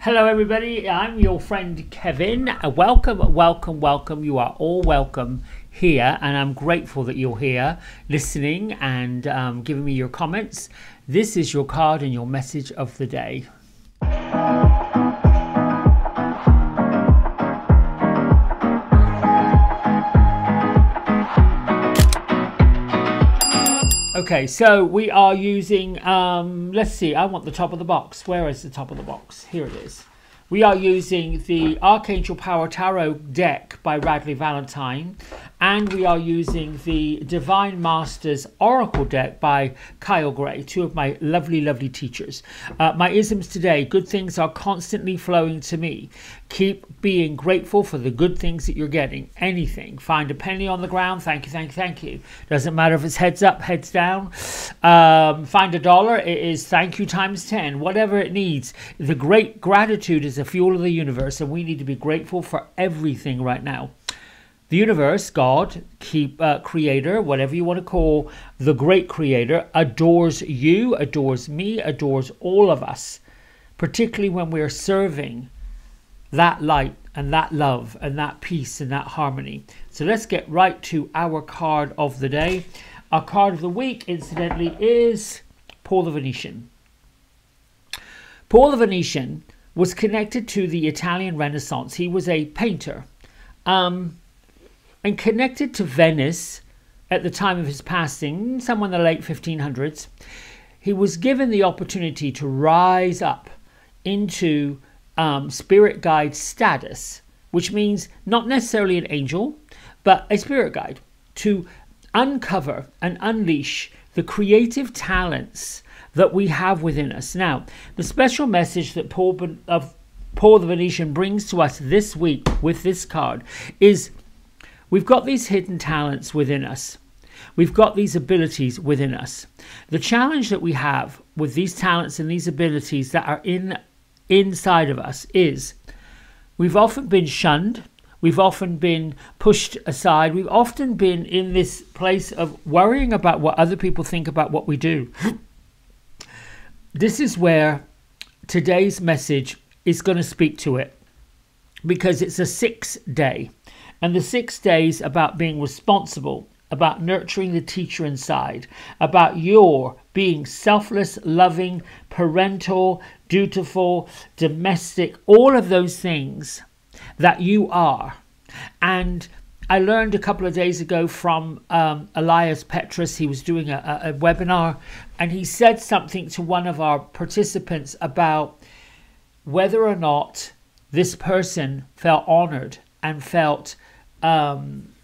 Hello everybody, I'm your friend Kevin. Welcome, welcome, welcome. You are all welcome here, and I'm grateful that you're here listening and giving me your comments. This is your card and your message of the day. Okay, so we are using, let's see, I want the top of the box. Where is the top of the box? Here it is. We are using the Archangel Power Tarot Deck by Radley Valentine, and we are using the Divine Masters Oracle Deck by Kyle Gray, two of my lovely, lovely teachers. My isms today: good things are constantly flowing to me. Keep being grateful for the good things that you're getting. Anything. Find a penny on the ground. Thank you, thank you, thank you. Doesn't matter if it's heads up, heads down. Find a dollar. It is thank you times 10. Whatever it needs. The great gratitude is the fuel of the universe, and we need to be grateful for everything right now. The universe, God, creator, whatever you want to call the great creator, adores you, adores me, adores all of us, particularly when we're serving that light and that love and that peace and that harmony. So let's get right to our card of the day. Our card of the week, incidentally, is Paul the Venetian. Paul the Venetian was connected to the Italian Renaissance. He was a painter and connected to Venice at the time of his passing, somewhere in the late 1500s. He was given the opportunity to rise up into spirit guide status, which means not necessarily an angel, but a spirit guide, to uncover and unleash the creative talents that we have within us. Now, the special message that Paul the Venetian brings to us this week with this card is we've got these hidden talents within us. We've got these abilities within us. The challenge that we have with these talents and these abilities that are inside of us is we've often been shunned. We've often been pushed aside. We've often been in this place of worrying about what other people think about what we do. This is where today's message is going to speak to it, because it's a 6th day. And the 6 days about being responsible, about nurturing the teacher inside, about your being selfless, loving, parental, dutiful, domestic, all of those things that you are. And I learned a couple of days ago from Elias Petrus. He was doing a webinar, and he said something to one of our participants about whether or not this person felt honored and felt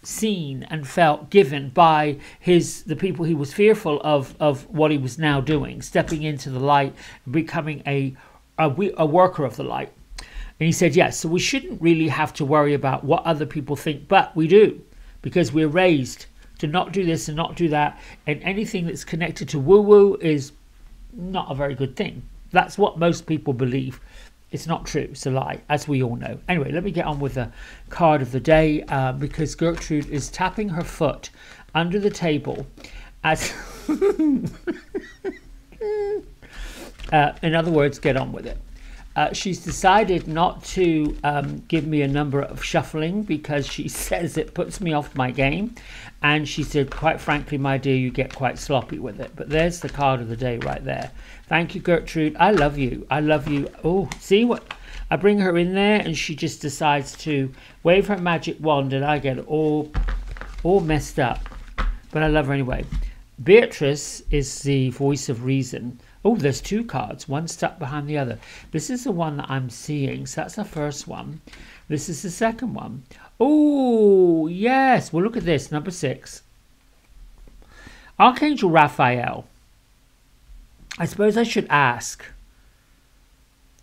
seen and felt given by the people he was fearful of what he was now doing, stepping into the light, becoming a worker of the light. And he said, yes, so we shouldn't really have to worry about what other people think, but we do, because we're raised to not do this and not do that, and anything that's connected to woo-woo is not a very good thing. That's what most people believe. It's not true. It's a lie, as we all know. Anyway, let me get on with the card of the day, because Gertrude is tapping her foot under the table as... in other words, get on with it. She's decided not to give me a number of shuffling because she says it puts me off my game. And she said, quite frankly, my dear, you get quite sloppy with it. But there's the card of the day right there. Thank you, Gertrude. I love you. I love you. Oh, see what? I bring her in there and she just decides to wave her magic wand and I get all messed up. But I love her anyway. Beatrice is the voice of reason. Oh, there's 2 cards, one stuck behind the other. This is the one that I'm seeing. So that's the first one. This is the second one. Oh, yes. Well, look at this, number 6. Archangel Raphael. I suppose I should ask,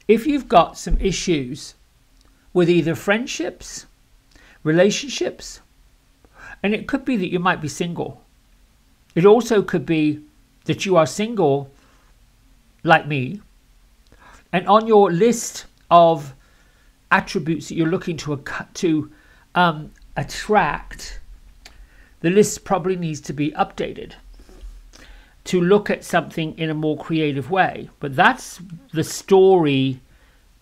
if you've got some issues with either friendships, relationships, and it could be that you might be single. It also could be that you are single like me, and on your list of attributes that you're looking to attract, the list probably needs to be updated to look at something in a more creative way. But that's the story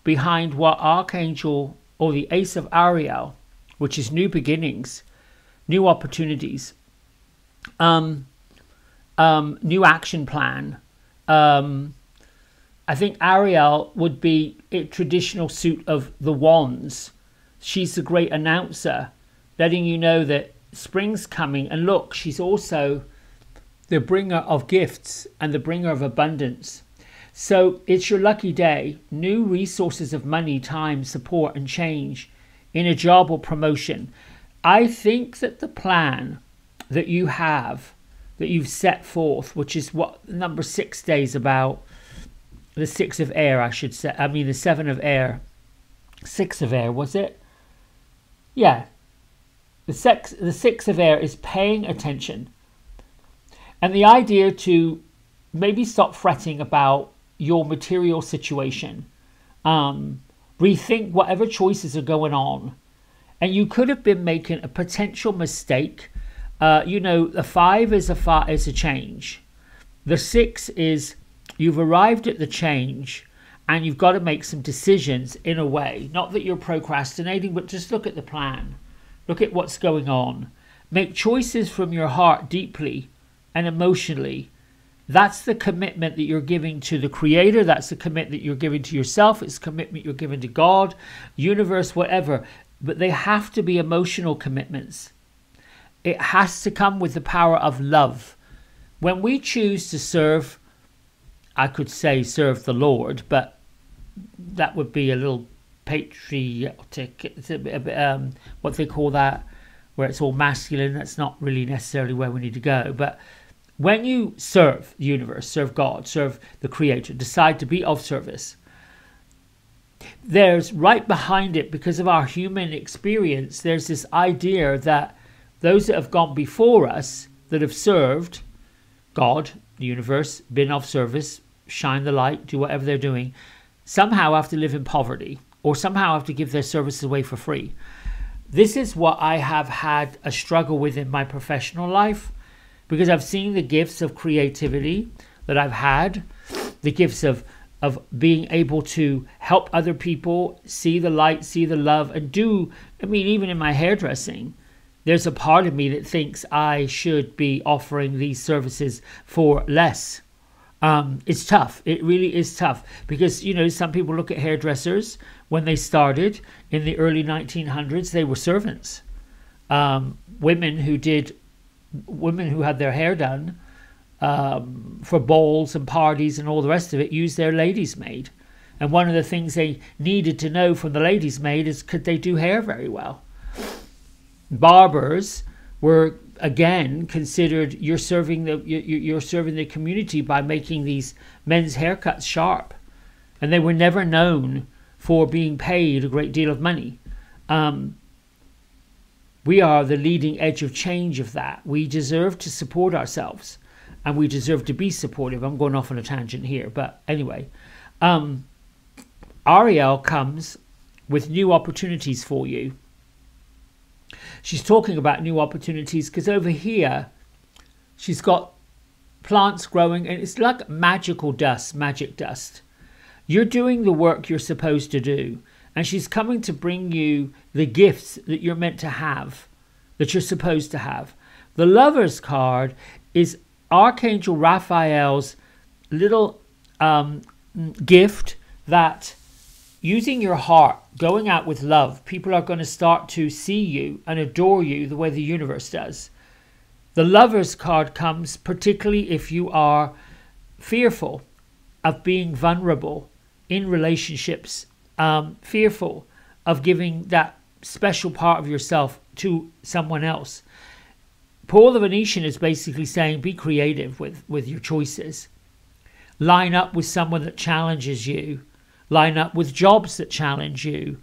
behind what Archangel, or the Ace of Ariel, which is new beginnings, new opportunities, new action plan. I think Ariel would be a traditional suit of the wands. She's the great announcer, letting you know that spring's coming. And look, she's also the bringer of gifts and the bringer of abundance. So it's your lucky day. New resources of money, time, support, and change in a job or promotion. I think that the plan that you have, that you've set forth, which is what number 6 days about, the 6 of air, I should say. I mean, the 7 of air. 6 of air, was it? Yeah. The 6 of air is paying attention. And the idea to maybe stop fretting about your material situation. Rethink whatever choices are going on. And you could have been making a potential mistake. You know, the 5 is a change. The 6 is you've arrived at the change and you've got to make some decisions in a way. Not that you're procrastinating, but just look at the plan. Look at what's going on. Make choices from your heart deeply and emotionally. That's the commitment that you're giving to the Creator. That's the commitment you're giving to yourself. It's a commitment you're giving to God, universe, whatever. But they have to be emotional commitments. It has to come with the power of love. When we choose to serve, I could say serve the Lord, but that would be a little patriotic. It's a bit, what they call that, where it's all masculine. That's not really necessarily where we need to go. But when you serve the universe, serve God, serve the Creator, decide to be of service, there's right behind it, because of our human experience, there's this idea that those that have gone before us, that have served God, the universe, been of service, shine the light, do whatever they're doing, somehow have to live in poverty or somehow have to give their services away for free. This is what I have had a struggle with in my professional life, because I've seen the gifts of creativity that I've had, the gifts of being able to help other people see the light, see the love, and do, I mean, even in my hairdressing, there's a part of me that thinks I should be offering these services for less. It's tough. It really is tough, because, you know, some people look at hairdressers when they started in the early 1900s, they were servants. Women who had their hair done for balls and parties and all the rest of it used their lady's maid. And one of the things they needed to know from the lady's maid is, could they do hair very well? Barbers were again considered, you're serving the community by making these men's haircuts sharp, and they were never known for being paid a great deal of money. We are the leading edge of change of that. We deserve to support ourselves, and we deserve to be supportive. I'm going off on a tangent here, but anyway, Ariel comes with new opportunities for you. She's talking about new opportunities because over here she's got plants growing, and it's like magical dust, magic dust. You're doing the work you're supposed to do, and she's coming to bring you the gifts that you're meant to have, that you're supposed to have. The Lover's card is Archangel Raphael's little gift that, using your heart, going out with love, people are going to start to see you and adore you the way the universe does. The Lover's card comes particularly if you are fearful of being vulnerable in relationships, fearful of giving that special part of yourself to someone else. Paul the Venetian is basically saying, be creative with your choices. Line up with someone that challenges you. Line up with jobs that challenge you.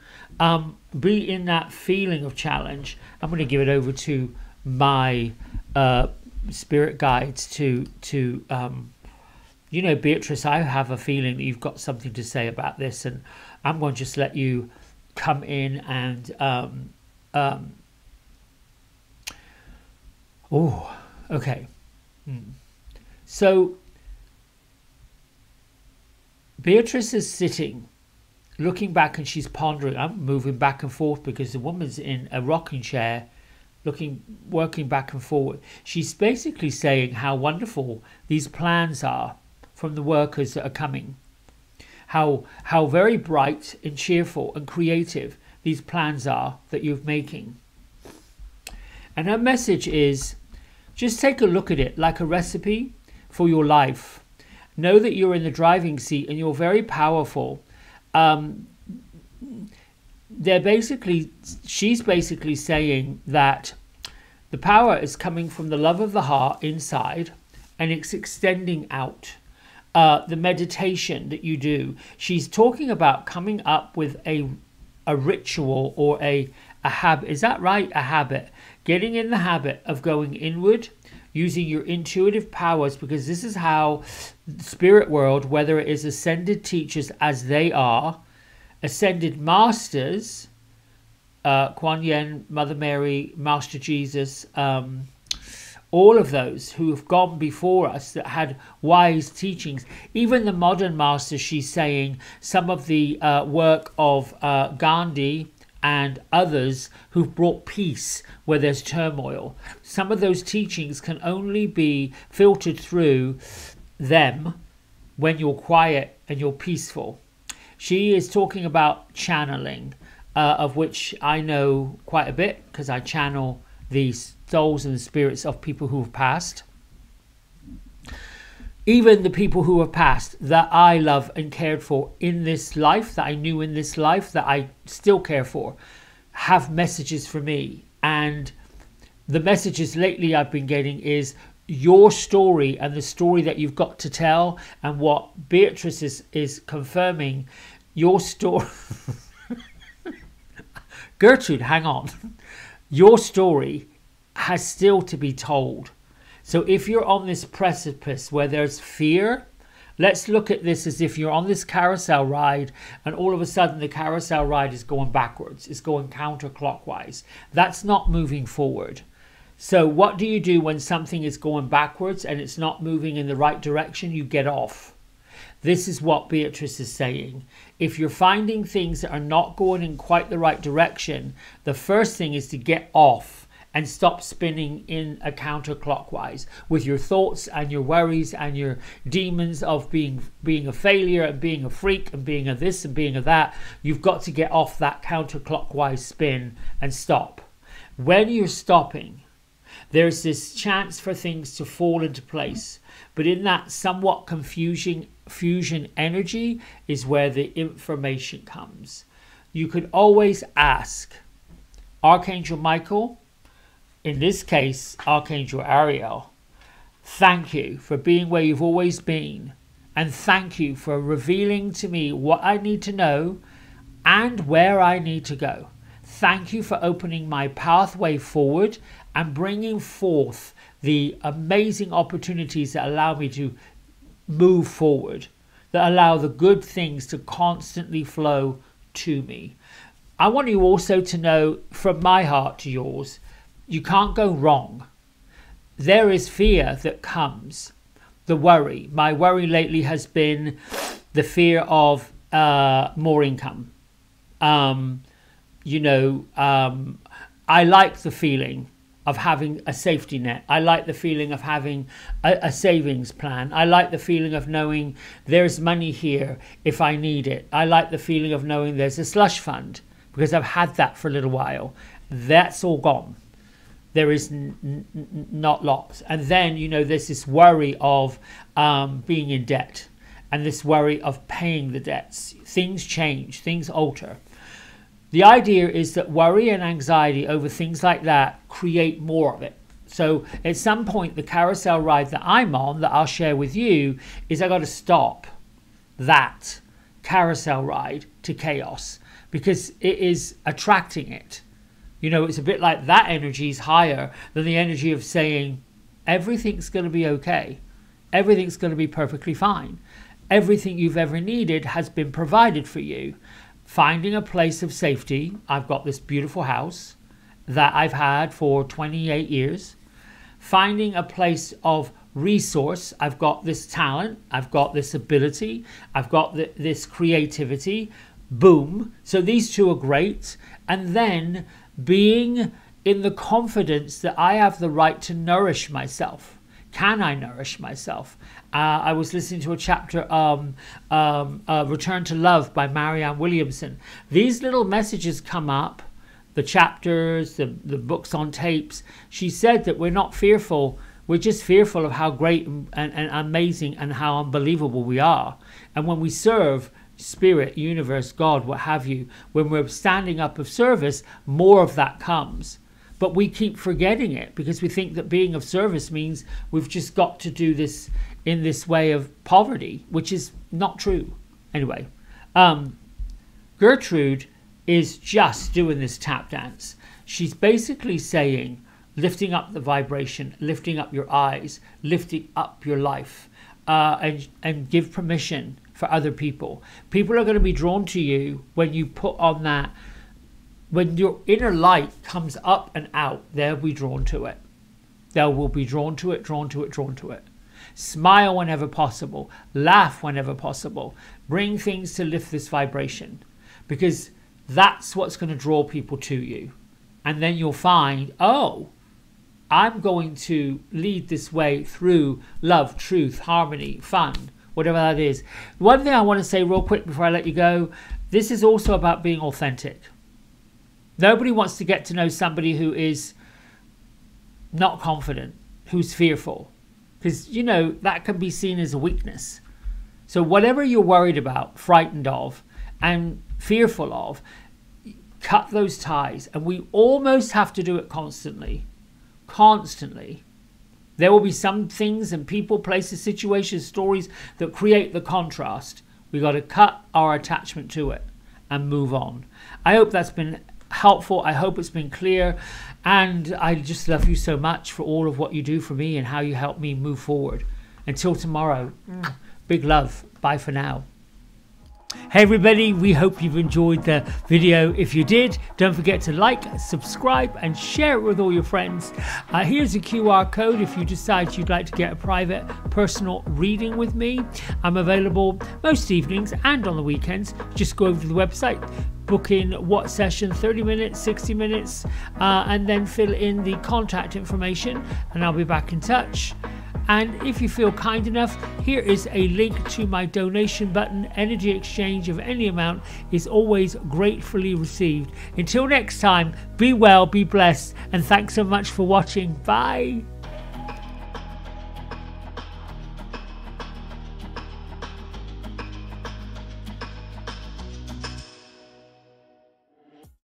Be in that feeling of challenge. I'm going to give it over to my spirit guides to you know, Beatrice, I have a feeling that you've got something to say about this, and I'm going to just let you come in and oh, okay. So Beatrice is sitting looking back, and she's pondering. I'm moving back and forth because the woman's in a rocking chair, working back and forward. She's basically saying how wonderful these plans are from the workers that are coming. How very bright and cheerful and creative these plans are that you're making. And her message is, just take a look at it like a recipe for your life. Know that you're in the driving seat and you're very powerful. She's basically saying that the power is coming from the love of the heart inside, and it's extending out. The meditation that you do. She's talking about coming up with a ritual or a habit. Is that right? A habit. Getting in the habit of going inward, using your intuitive powers, because this is how the spirit world, whether it is ascended teachers as they are, ascended masters, Kuan Yin, Mother Mary, Master Jesus, all of those who have gone before us that had wise teachings, even the modern masters, she's saying, some of the work of Gandhi and others who've brought peace where there's turmoil. Some of those teachings can only be filtered through them when you're quiet and you're peaceful. She is talking about channeling, of which I know quite a bit because I channel the souls and the spirits of people who have passed. Even the people who have passed that I love and cared for in this life, that I knew in this life, that I still care for, have messages for me. And the messages lately I've been getting is your story and the story that you've got to tell, and what Beatrice is confirming, your story. Gertrude, hang on. Your story has still to be told. So if you're on this precipice where there's fear, let's look at this as if you're on this carousel ride and all of a sudden the carousel ride is going backwards. It's going counterclockwise. That's not moving forward. So what do you do when something is going backwards and it's not moving in the right direction? You get off. This is what Beatrice is saying. If you're finding things that are not going in quite the right direction, the first thing is to get off and stop spinning in a counterclockwise with your thoughts and your worries and your demons of being a failure and being a freak and being a this and being a that. You've got to get off that counterclockwise spin and stop. When you're stopping, there's this chance for things to fall into place. But in that somewhat fusion energy is where the information comes. You could always ask Archangel Michael, in this case, Archangel Ariel, thank you for being where you've always been. And thank you for revealing to me what I need to know and where I need to go. Thank you for opening my pathway forward and bringing forth the amazing opportunities that allow me to move forward, that allow the good things to constantly flow to me. I want you also to know, from my heart to yours, you can't go wrong. There is fear that comes, the worry. My worry lately has been the fear of more income. I like the feeling of having a safety net. I like the feeling of having a savings plan. I like the feeling of knowing there's money here if I need it. I like the feeling of knowing there's a slush fund, because I've had that for a little while. That's all gone. There is not lots. And then, there's this worry of being in debt, and this worry of paying the debts. Things change, things alter. The idea is that worry and anxiety over things like that create more of it. So at some point, the carousel ride that I'm on, that I'll share with you, is I got to stop that carousel ride to chaos, because it is attracting it. It's a bit like that energy is higher than the energy of saying everything's going to be okay. Everything's going to be perfectly fine. Everything you've ever needed has been provided for you. Finding a place of safety. I've got this beautiful house that I've had for 28 years. Finding a place of resource. I've got this talent. I've got this ability. I've got this creativity. Boom. So these two are great. And then being in the confidence that I have the right to nourish myself. Can I nourish myself? I was listening to a chapter Return to Love by Marianne Williamson. These little messages come up, the chapters, the books on tapes. She said that we're not fearful. We're just fearful of how great and amazing and how unbelievable we are. And when we serve Spirit, universe, God, what have you, when we're standing up of service, more of that comes. But we keep forgetting it because we think that being of service means we've just got to do this in this way of poverty, which is not true. Anyway, Gertrude is just doing this tap dance. She's basically saying, lifting up the vibration, lifting up your eyes, lifting up your life, and give permission for other people. People are going to be drawn to you when you put on that. When your inner light comes up and out, they'll be drawn to it. They will be drawn to it, drawn to it, drawn to it. Smile whenever possible. Laugh whenever possible. Bring things to lift this vibration, because that's what's going to draw people to you. And then you'll find, oh, I'm going to lead this way through love, truth, harmony, fun, whatever that is. One thing I want to say real quick before I let you go, this is also about being authentic. Nobody wants to get to know somebody who is not confident, who's fearful, because, you know, that can be seen as a weakness. So whatever you're worried about, frightened of, and fearful of, cut those ties. And we almost have to do it constantly. Constantly. There will be some things and people, places, situations, stories that create the contrast. We got to cut our attachment to it and move on. I hope that's been helpful. I hope it's been clear, and I just love you so much for all of what you do for me and how you help me move forward. Until tomorrow, big love. Bye for now. Hey everybody, we hope you've enjoyed the video. If you did, don't forget to like, subscribe and share it with all your friends. Here's a QR code if you decide you'd like to get a private personal reading with me. I'm available most evenings and on the weekends. Just go over to the website, book in what session, 30 minutes, 60 minutes, and then fill in the contact information and I'll be back in touch. And if you feel kind enough, here is a link to my donation button. Energy exchange of any amount is always gratefully received. Until next time, be well, be blessed, and thanks so much for watching. Bye.